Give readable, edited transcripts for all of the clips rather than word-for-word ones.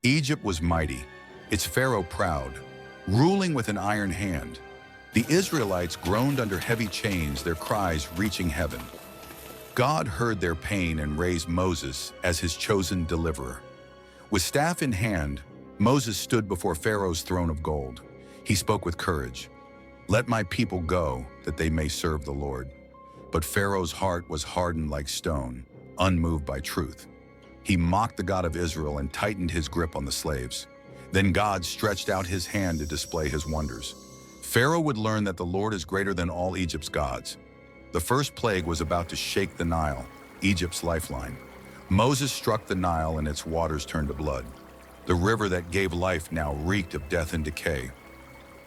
Egypt was mighty, its Pharaoh proud, ruling with an iron hand. The Israelites groaned under heavy chains, their cries reaching heaven. God heard their pain and raised Moses as his chosen deliverer. With staff in hand, Moses stood before Pharaoh's throne of gold. He spoke with courage. "Let my people go, that they may serve the Lord." But Pharaoh's heart was hardened like stone, unmoved by truth. He mocked the God of Israel and tightened his grip on the slaves. Then God stretched out his hand to display his wonders. Pharaoh would learn that the Lord is greater than all Egypt's gods. The first plague was about to shake the Nile, Egypt's lifeline. Moses struck the Nile and its waters turned to blood. The river that gave life now reeked of death and decay.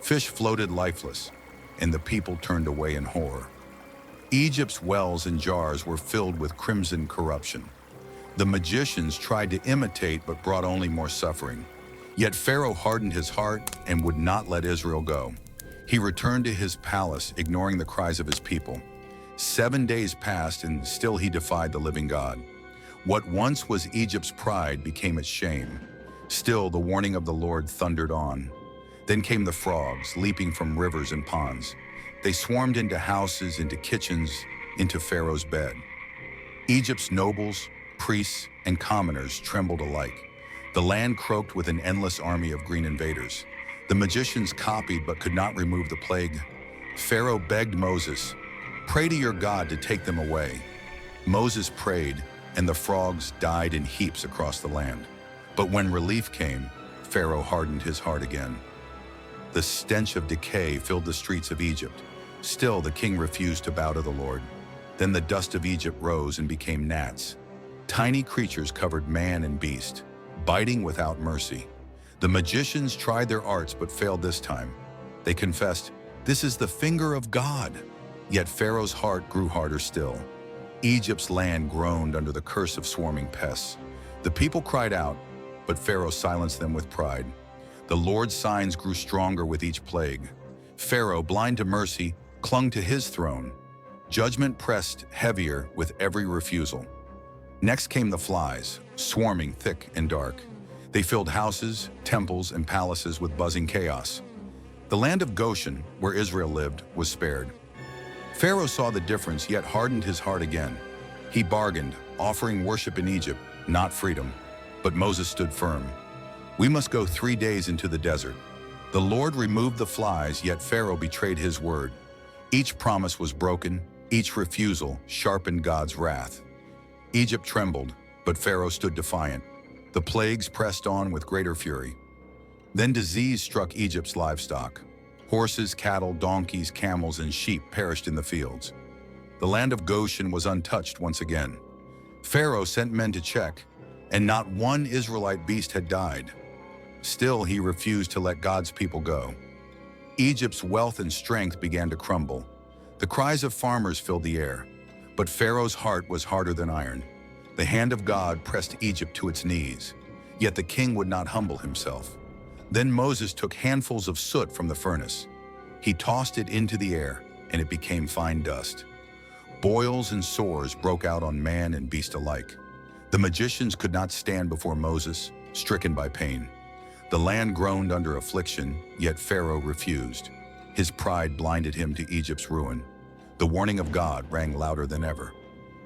Fish floated lifeless, and the people turned away in horror. Egypt's wells and jars were filled with crimson corruption. The magicians tried to imitate but brought only more suffering. Yet Pharaoh hardened his heart and would not let Israel go. He returned to his palace, ignoring the cries of his people. 7 days passed and still he defied the living God. What once was Egypt's pride became its shame. Still the warning of the Lord thundered on. Then came the frogs, leaping from rivers and ponds. They swarmed into houses, into kitchens, into Pharaoh's bed. Egypt's nobles, priests, and commoners trembled alike. The land croaked with an endless army of green invaders. The magicians copied but could not remove the plague. Pharaoh begged Moses, "Pray to your God to take them away." Moses prayed, and the frogs died in heaps across the land. But when relief came, Pharaoh hardened his heart again. The stench of decay filled the streets of Egypt. Still, the king refused to bow to the Lord. Then the dust of Egypt rose and became gnats. Tiny creatures covered man and beast, biting without mercy. The magicians tried their arts but failed this time. They confessed, "This is the finger of God." Yet Pharaoh's heart grew harder still. Egypt's land groaned under the curse of swarming pests. The people cried out, but Pharaoh silenced them with pride. The Lord's signs grew stronger with each plague. Pharaoh, blind to mercy, clung to his throne. Judgment pressed heavier with every refusal. Next came the flies, swarming thick and dark. They filled houses, temples, and palaces with buzzing chaos. The land of Goshen, where Israel lived, was spared. Pharaoh saw the difference, yet hardened his heart again. He bargained, offering worship in Egypt, not freedom. But Moses stood firm. "We must go 3 days into the desert." The Lord removed the flies, yet Pharaoh betrayed his word. Each promise was broken, each refusal sharpened God's wrath. Egypt trembled, but Pharaoh stood defiant. The plagues pressed on with greater fury. Then disease struck Egypt's livestock. Horses, cattle, donkeys, camels, and sheep perished in the fields. The land of Goshen was untouched once again. Pharaoh sent men to check, and not one Israelite beast had died. Still, he refused to let God's people go. Egypt's wealth and strength began to crumble. The cries of farmers filled the air, but Pharaoh's heart was harder than iron. The hand of God pressed Egypt to its knees, yet the king would not humble himself. Then Moses took handfuls of soot from the furnace. He tossed it into the air, and it became fine dust. Boils and sores broke out on man and beast alike. The magicians could not stand before Moses, stricken by pain. The land groaned under affliction, yet Pharaoh refused. His pride blinded him to Egypt's ruin. The warning of God rang louder than ever.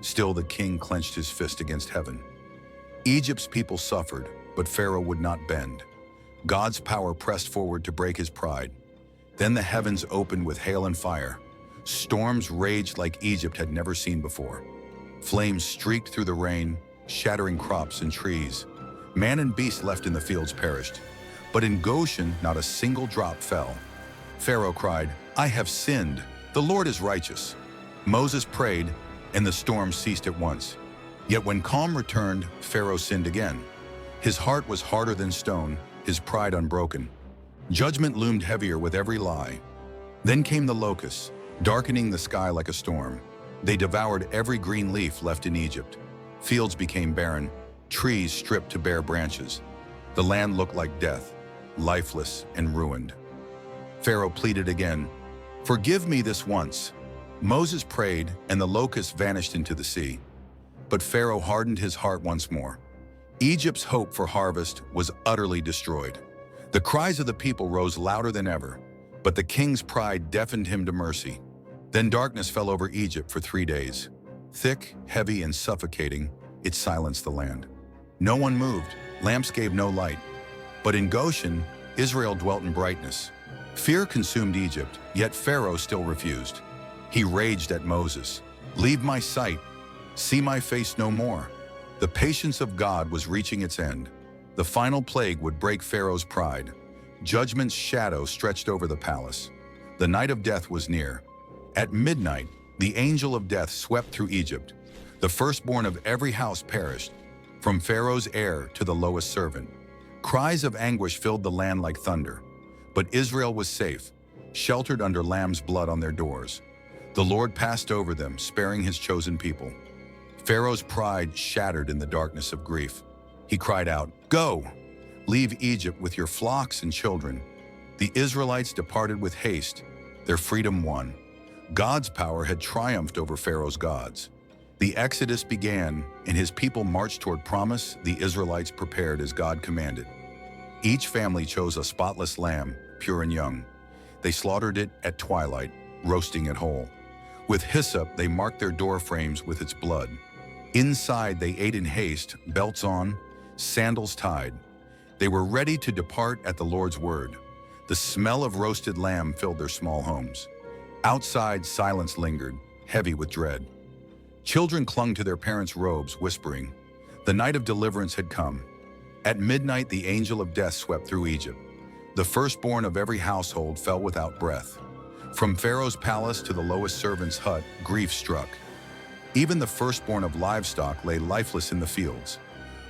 Still the king clenched his fist against heaven. Egypt's people suffered, but Pharaoh would not bend. God's power pressed forward to break his pride. Then the heavens opened with hail and fire. Storms raged like Egypt had never seen before. Flames streaked through the rain, shattering crops and trees. Man and beast left in the fields perished. But in Goshen, not a single drop fell. Pharaoh cried, "I have sinned. The Lord is righteous." Moses prayed, and the storm ceased at once. Yet when calm returned, Pharaoh sinned again. His heart was harder than stone, his pride unbroken. Judgment loomed heavier with every lie. Then came the locusts, darkening the sky like a storm. They devoured every green leaf left in Egypt. Fields became barren, trees stripped to bare branches. The land looked like death, lifeless and ruined. Pharaoh pleaded again, "Forgive me this once." Moses prayed, and the locusts vanished into the sea. But Pharaoh hardened his heart once more. Egypt's hope for harvest was utterly destroyed. The cries of the people rose louder than ever, but the king's pride deafened him to mercy. Then darkness fell over Egypt for 3 days. Thick, heavy, and suffocating, it silenced the land. No one moved, lamps gave no light. But in Goshen, Israel dwelt in brightness. Fear consumed Egypt, yet Pharaoh still refused. He raged at Moses, "Leave my sight, see my face no more." The patience of God was reaching its end. The final plague would break Pharaoh's pride. Judgment's shadow stretched over the palace. The night of death was near. At midnight, the angel of death swept through Egypt. The firstborn of every house perished, from Pharaoh's heir to the lowest servant. Cries of anguish filled the land like thunder. But Israel was safe, sheltered under lamb's blood on their doors. The Lord passed over them, sparing his chosen people. Pharaoh's pride shattered in the darkness of grief. He cried out, "Go! Leave Egypt with your flocks and children." The Israelites departed with haste. Their freedom won. God's power had triumphed over Pharaoh's gods. The Exodus began, and his people marched toward promise the Israelites prepared as God commanded. Each family chose a spotless lamb, pure and young. They slaughtered it at twilight, roasting it whole. With hyssop, they marked their door frames with its blood. Inside, they ate in haste, belts on, sandals tied. They were ready to depart at the Lord's word. The smell of roasted lamb filled their small homes. Outside, silence lingered, heavy with dread. Children clung to their parents' robes, whispering. The night of deliverance had come. At midnight, the angel of death swept through Egypt. The firstborn of every household fell without breath. From Pharaoh's palace to the lowest servant's hut, grief struck. Even the firstborn of livestock lay lifeless in the fields.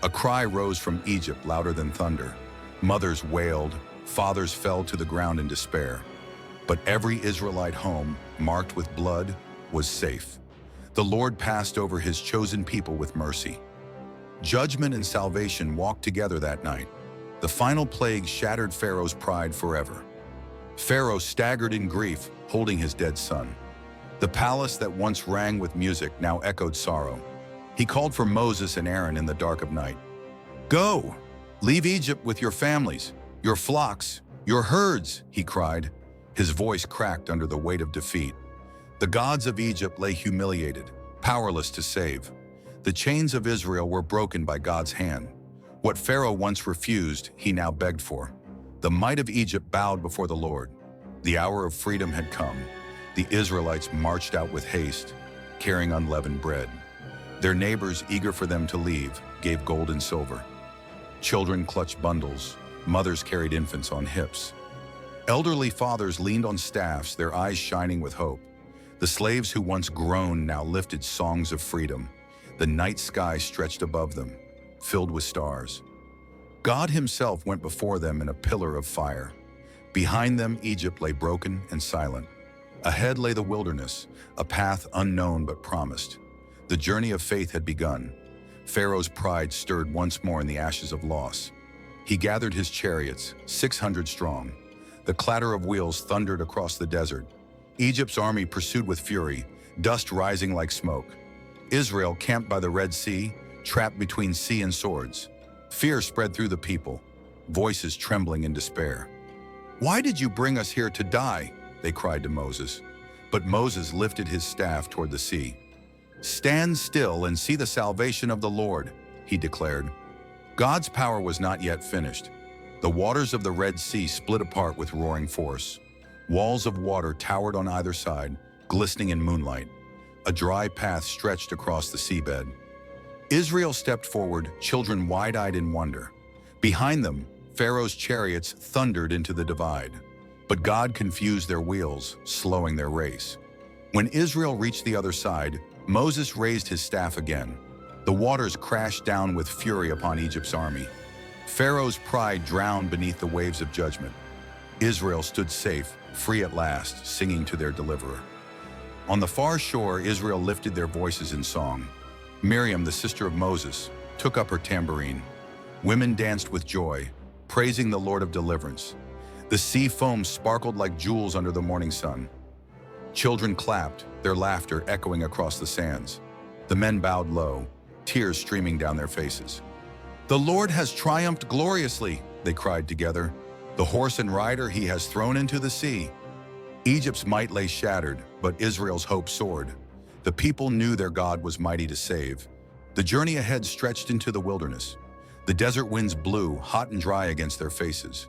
A cry rose from Egypt louder than thunder. Mothers wailed, fathers fell to the ground in despair. But every Israelite home, marked with blood, was safe. The Lord passed over his chosen people with mercy. Judgment and salvation walked together that night. The final plague shattered Pharaoh's pride forever. Pharaoh staggered in grief, holding his dead son. The palace that once rang with music now echoed sorrow. He called for Moses and Aaron in the dark of night. "Go! Leave Egypt with your families, your flocks, your herds," he cried. His voice cracked under the weight of defeat. The gods of Egypt lay humiliated, powerless to save. The chains of Israel were broken by God's hand. What Pharaoh once refused, he now begged for. The might of Egypt bowed before the Lord. The hour of freedom had come. The Israelites marched out with haste, carrying unleavened bread. Their neighbors, eager for them to leave, gave gold and silver. Children clutched bundles. Mothers carried infants on hips. Elderly fathers leaned on staffs, their eyes shining with hope. The slaves who once groaned now lifted songs of freedom. The night sky stretched above them, filled with stars. God himself went before them in a pillar of fire. Behind them, Egypt lay broken and silent. Ahead lay the wilderness, a path unknown but promised. The journey of faith had begun. Pharaoh's pride stirred once more in the ashes of loss. He gathered his chariots, 600 strong. The clatter of wheels thundered across the desert. Egypt's army pursued with fury, dust rising like smoke. Israel camped by the Red Sea, trapped between sea and swords. Fear spread through the people, voices trembling in despair. "Why did you bring us here to die?" they cried to Moses. But Moses lifted his staff toward the sea. "Stand still and see the salvation of the Lord," he declared. God's power was not yet finished. The waters of the Red Sea split apart with roaring force. Walls of water towered on either side, glistening in moonlight. A dry path stretched across the seabed. Israel stepped forward, children wide-eyed in wonder. Behind them, Pharaoh's chariots thundered into the divide. But God confused their wheels, slowing their race. When Israel reached the other side, Moses raised his staff again. The waters crashed down with fury upon Egypt's army. Pharaoh's pride drowned beneath the waves of judgment. Israel stood safe, free at last, singing to their deliverer. On the far shore, Israel lifted their voices in song. Miriam, the sister of Moses, took up her tambourine. Women danced with joy, praising the Lord of deliverance. The sea foam sparkled like jewels under the morning sun. Children clapped, their laughter echoing across the sands. The men bowed low, tears streaming down their faces. "The Lord has triumphed gloriously," they cried together. "The horse and rider he has thrown into the sea." Egypt's might lay shattered, but Israel's hope soared. The people knew their God was mighty to save. The journey ahead stretched into the wilderness. The desert winds blew, hot and dry against their faces.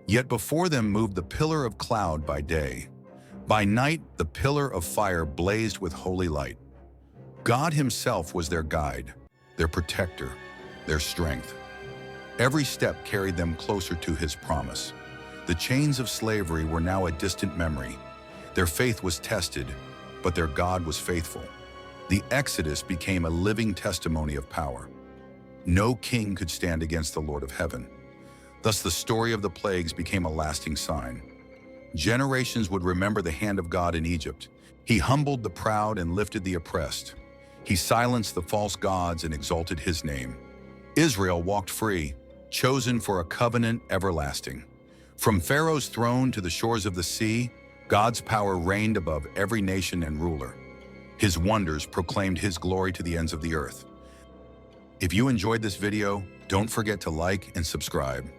Yet before them moved the pillar of cloud by day. By night, the pillar of fire blazed with holy light. God himself was their guide, their protector, their strength. Every step carried them closer to his promise. The chains of slavery were now a distant memory. Their faith was tested, but their God was faithful. The Exodus became a living testimony of power. No king could stand against the Lord of heaven. Thus the story of the plagues became a lasting sign. Generations would remember the hand of God in Egypt. He humbled the proud and lifted the oppressed. He silenced the false gods and exalted his name. Israel walked free, chosen for a covenant everlasting. From Pharaoh's throne to the shores of the sea, God's power reigned above every nation and ruler. His wonders proclaimed his glory to the ends of the earth. If you enjoyed this video, don't forget to like and subscribe.